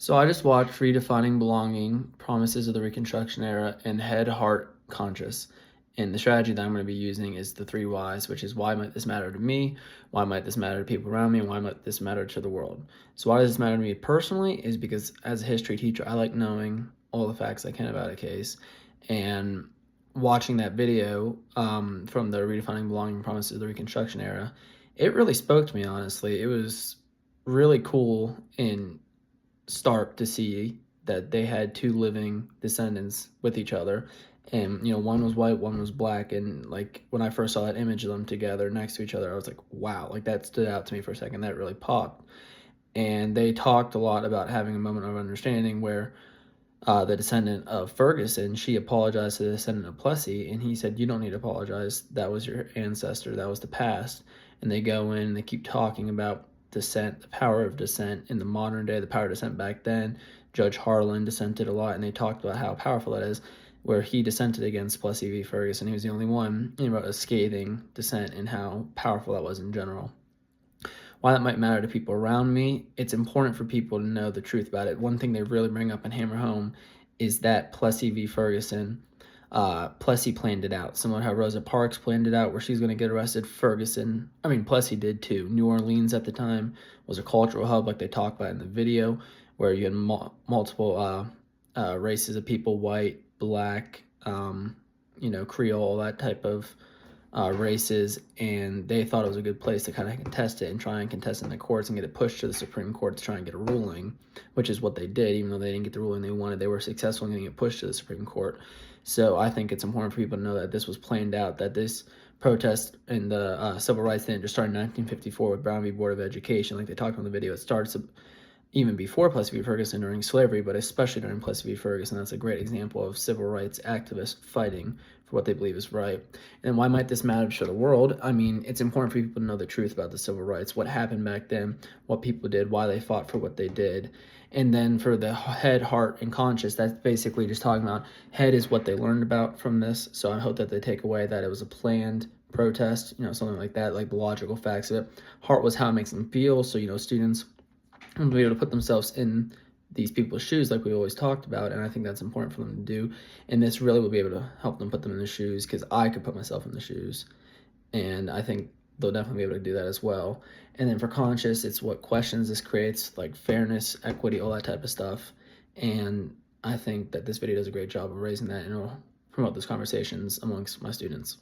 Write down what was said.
So I just watched Redefining Belonging, Promises of the Reconstruction Era, and Head, Heart, Conscious. And the strategy that I'm going to be using is the three whys, which is why might this matter to me? Why might this matter to people around me? And why might this matter to the world? So why does this matter to me personally is because as a history teacher, I like knowing all the facts I can about a case. And watching that video from the Redefining Belonging, Promises of the Reconstruction Era, it really spoke to me, honestly. It was really cool and stark to see that they had two living descendants with each other, and one was white, one was black. And like when I first saw that image of them together next to each other, I was like, wow, like that stood out to me for a second. That really popped. And they talked a lot about having a moment of understanding where the descendant of Ferguson, she apologized to the descendant of Plessy, and he said, you don't need to apologize, that was your ancestor, that was the past. And they go in and they keep talking about dissent, the power of dissent in the modern day, the power of dissent back then. Judge Harlan dissented a lot, and they talked about how powerful that is, where he dissented against Plessy v. Ferguson. He was the only one. He wrote a scathing dissent and how powerful that was in general. Why that might matter to people around me, it's important for people to know the truth about it. One thing they really bring up and hammer home is that Plessy v. Ferguson, Plessy planned it out. Similar to how Rosa Parks planned it out, where she's going to get arrested. Plessy did too. New Orleans at the time was a cultural hub, like they talk about in the video, where you had multiple races of people: white, black, Creole, that type of races. And they thought it was a good place to kind of contest it and try and contest it in the courts and get it pushed to the Supreme Court to try and get a ruling, which is what they did. Even though they didn't get the ruling they wanted, they were successful in getting it pushed to the Supreme Court. So I think it's important for people to know that this was planned out, that this protest in the civil rights didn't just start in 1954 with Brown v. Board of Education. Like they talked on the video, it starts even before Plessy v. Ferguson during slavery, but especially during Plessy v. Ferguson. That's a great example of civil rights activists fighting for what they believe is right. And why might this matter to the world? I mean, it's important for people to know the truth about the civil rights, what happened back then, what people did, why they fought for what they did. And then for the head, heart, and conscious, that's basically just talking about head is what they learned about from this. So I hope that they take away that it was a planned protest, something like that, like the logical facts of it. Heart was how it makes them feel. So, students will be able to put themselves in these people's shoes like we always talked about, and I think that's important for them to do. And this really will be able to help them put them in the shoes, because I could put myself in the shoes, and I think they'll definitely be able to do that as well. And then for conscious, it's what questions this creates, like fairness, equity, all that type of stuff. And I think that this video does a great job of raising that, and it'll promote those conversations amongst my students.